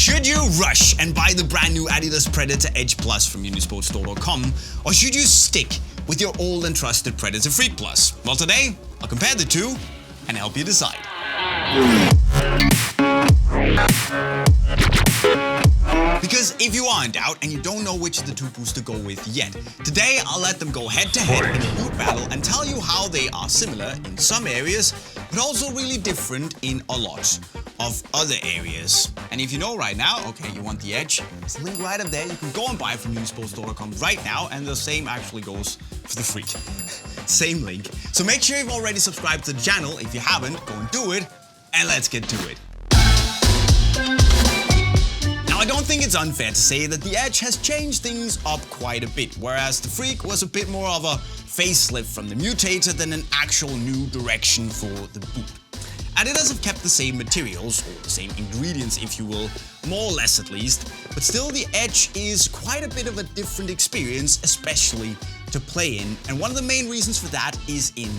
Should you rush and buy the brand new Adidas Predator Edge Plus from unisportstore.com, or should you stick with your old and trusted Predator Freak Plus? Well, today I'll compare the two and help you decide. Because if you are in doubt and you don't know which of the two boots to go with yet, today I'll let them go head to head in a boot battle and tell you how they are similar in some areas, but also really different in a lot of other areas. And if you know right now, okay, you want the Edge, there's a link right up there. You can go and buy it from unisportstore.com right now, and the same actually goes for the Freak. Same link. So make sure you've already subscribed to the channel. If you haven't, go and do it, and let's get to it. Now, I don't think it's unfair to say that the Edge has changed things up quite a bit, whereas the Freak was a bit more of a facelift from the Mutator than an actual new direction for the boot. Adidas have kept the same materials, or the same ingredients if you will, more or less at least, but still the Edge is quite a bit of a different experience, especially to play in, and one of the main reasons for that is in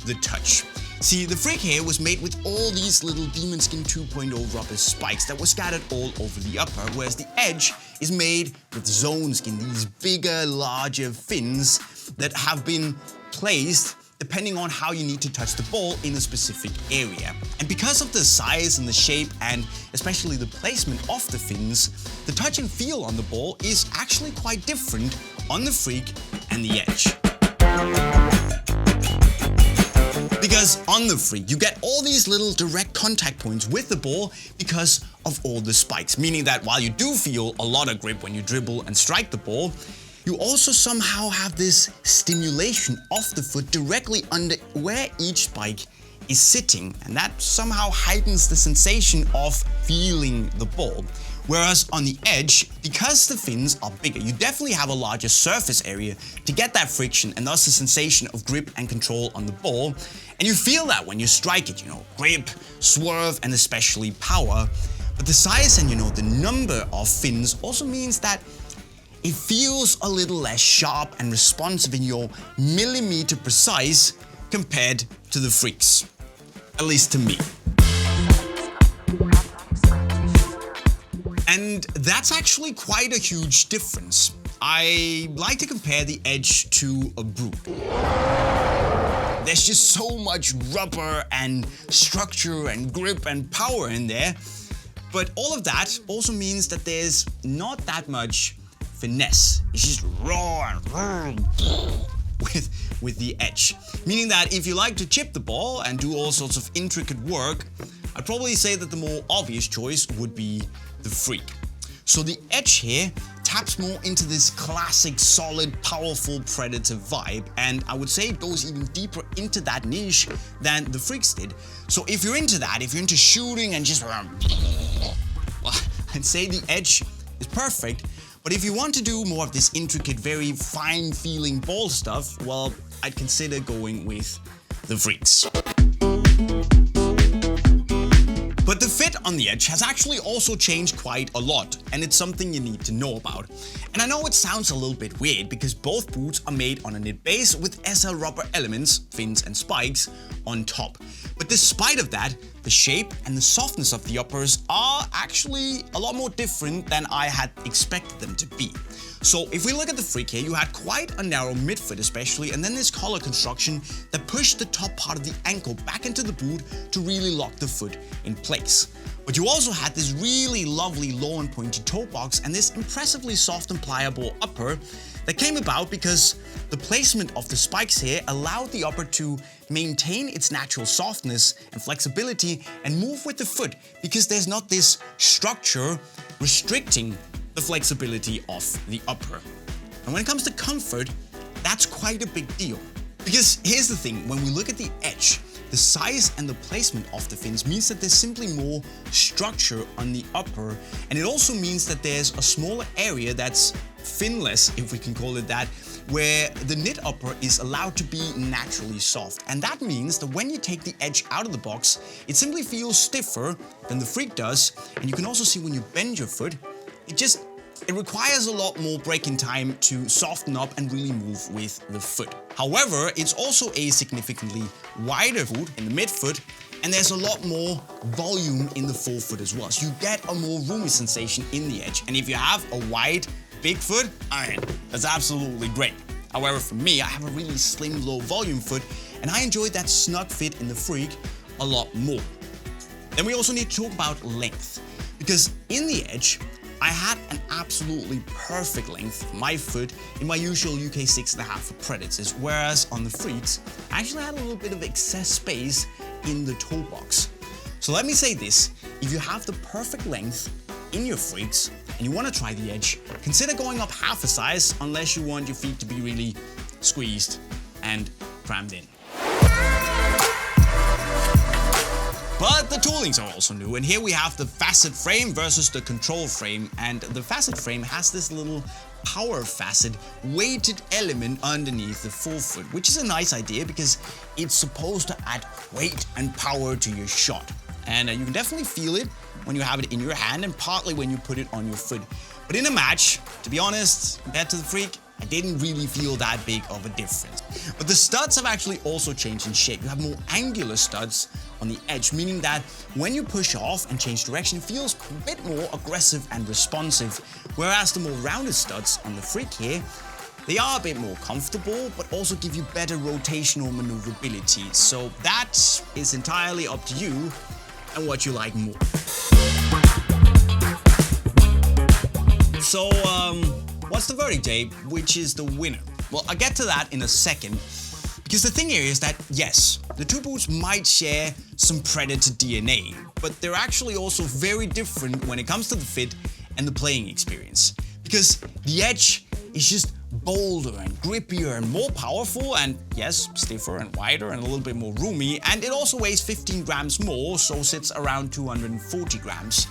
the touch. See, the Freak here was made with all these little Demon Skin 2.0 rubber spikes that were scattered all over the upper, whereas the Edge is made with Zone Skin, these bigger, larger fins that have been placed depending on how you need to touch the ball in a specific area. And because of the size and the shape and especially the placement of the fins, the touch and feel on the ball is actually quite different on the Freak and the Edge. Because on the Freak, you get all these little direct contact points with the ball because of all the spikes, meaning that while you do feel a lot of grip when you dribble and strike the ball, you also somehow have this stimulation of the foot directly under where each spike is sitting, and that somehow heightens the sensation of feeling the ball. Whereas on the Edge, because the fins are bigger, you definitely have a larger surface area to get that friction and thus the sensation of grip and control on the ball. And you feel that when you strike it, grip, swerve, and especially power. But the size and the number of fins also means that it feels a little less sharp and responsive in your millimeter precise compared to the Freaks. At least to me. And that's actually quite a huge difference. I like to compare the Edge to a boot. There's just so much rubber and structure and grip and power in there. But all of that also means that there's not that much finesse. It's just raw and with the Edge. Meaning that if you like to chip the ball and do all sorts of intricate work, I'd probably say that the more obvious choice would be the Freak. So the Edge here taps more into this classic, solid, powerful Predator vibe, and I would say it goes even deeper into that niche than the Freaks did. So if you're into that, if you're into shooting and just well, I'd say the Edge is perfect. But if you want to do more of this intricate, very fine-feeling ball stuff, well, I'd consider going with the Freaks. But the fit on the Edge has actually also changed quite a lot, and it's something you need to know about. And I know it sounds a little bit weird because both boots are made on a knit base with SL rubber elements, fins and spikes, on top. But despite of that, the shape and the softness of the uppers are actually a lot more different than I had expected them to be. So if we look at the Freak here, you had quite a narrow midfoot especially, and then this collar construction that pushed the top part of the ankle back into the boot to really lock the foot in place. But you also had this really lovely low and pointy toe box and this impressively soft and pliable upper that came about because the placement of the spikes here allowed the upper to maintain its natural softness and flexibility and move with the foot because there's not this structure restricting the flexibility of the upper. And when it comes to comfort, that's quite a big deal. Because here's the thing, when we look at the Edge, the size and the placement of the fins means that there's simply more structure on the upper, and it also means that there's a smaller area that's finless, if we can call it that, where the knit upper is allowed to be naturally soft. And that means that when you take the Edge out of the box, it simply feels stiffer than the Freak does, and you can also see when you bend your foot, it requires a lot more braking time to soften up and really move with the foot. However, it's also a significantly wider boot in the midfoot, and there's a lot more volume in the forefoot as well. So you get a more roomy sensation in the edge. And if you have a wide, big foot, that's absolutely great. However, for me, I have a really slim, low volume foot, and I enjoyed that snug fit in the Freak a lot more. Then we also need to talk about length, because in the Edge, I had an absolutely perfect length for my foot in my usual UK 6.5 for Predators, whereas on the Freaks, I actually had a little bit of excess space in the toe box. So let me say this, if you have the perfect length in your Freaks and you want to try the Edge, consider going up half a size unless you want your feet to be really squeezed and crammed in. But the toolings are also new, and here we have the facet frame versus the control frame, and the facet frame has this little power facet weighted element underneath the forefoot, which is a nice idea because it's supposed to add weight and power to your shot. And you can definitely feel it when you have it in your hand and partly when you put it on your foot. But in a match, to be honest, compared to the Freak, I didn't really feel that big of a difference. But the studs have actually also changed in shape. You have more angular studs on the Edge, meaning that when you push off and change direction, it feels a bit more aggressive and responsive. Whereas the more rounded studs on the Freak here, they are a bit more comfortable, but also give you better rotational maneuverability. So that is entirely up to you and what you like more. So, what's the verdict, Jay? Which is the winner? Well, I'll get to that in a second, because the thing here is that, yes, the two boots might share some Predator DNA, but they're actually also very different when it comes to the fit and the playing experience. Because the Edge is just bolder and grippier and more powerful, and yes, stiffer and wider and a little bit more roomy, and it also weighs 15 grams more, so sits around 240 grams.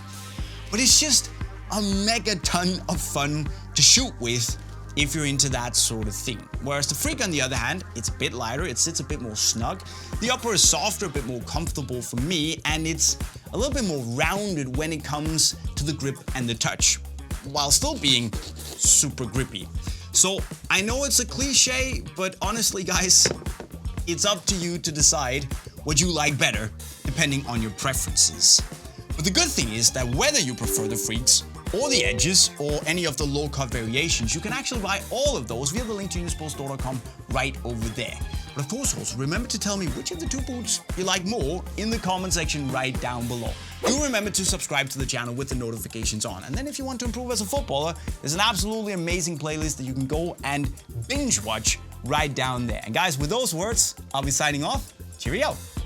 But it's just a mega ton of fun to shoot with if you're into that sort of thing. Whereas the Freak, on the other hand, it's a bit lighter, it sits a bit more snug, the upper is softer, a bit more comfortable for me, and it's a little bit more rounded when it comes to the grip and the touch, while still being super grippy. So I know it's a cliche, but honestly guys, it's up to you to decide what you like better, depending on your preferences. But the good thing is that whether you prefer the Freaks or the Edges, or any of the low-cut variations, you can actually buy all of those via the link to unisportstore.com right over there. But of course, also remember to tell me which of the two boots you like more in the comment section right down below. Do remember to subscribe to the channel with the notifications on. And then if you want to improve as a footballer, there's an absolutely amazing playlist that you can go and binge watch right down there. And guys, with those words, I'll be signing off. Cheerio!